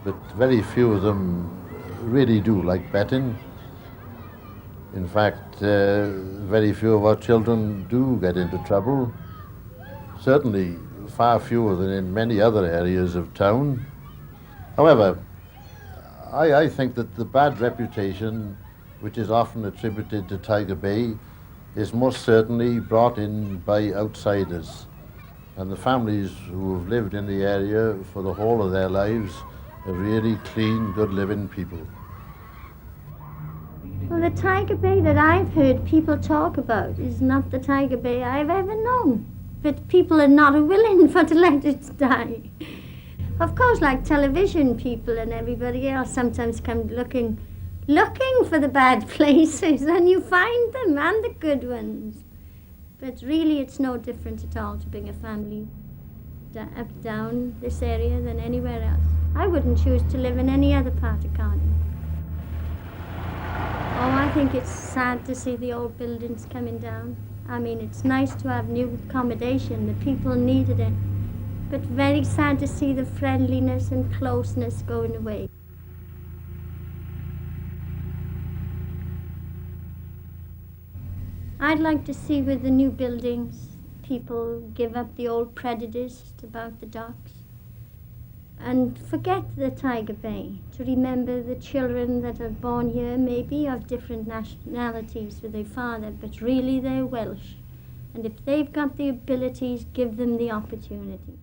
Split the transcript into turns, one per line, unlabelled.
but very few of them really do like betting. In fact, very few of our children do get into trouble. Certainly, far fewer than in many other areas of town. However, I think that the bad reputation, which is often attributed to Tiger Bay, is most certainly brought in by outsiders. And the families who have lived in the area for the whole of their lives are really clean, good living people.
Well, the Tiger Bay that I've heard people talk about is not the Tiger Bay I've ever known. But people are not willing for to let it die. Of course, like television people and everybody else sometimes come looking for the bad places, and you find them, and the good ones. But really, it's no different at all to bring a family up down this area than anywhere else. I wouldn't choose to live in any other part of Cardiff. Oh, I think it's sad to see the old buildings coming down. I mean, it's nice to have new accommodation. The people needed it. But very sad to see the friendliness and closeness going away. I'd like to see with the new buildings, people give up the old prejudice about the docks and forget the Tiger Bay, to remember the children that are born here may be of different nationalities with their father, but really they're Welsh. And if they've got the abilities, give them the opportunity.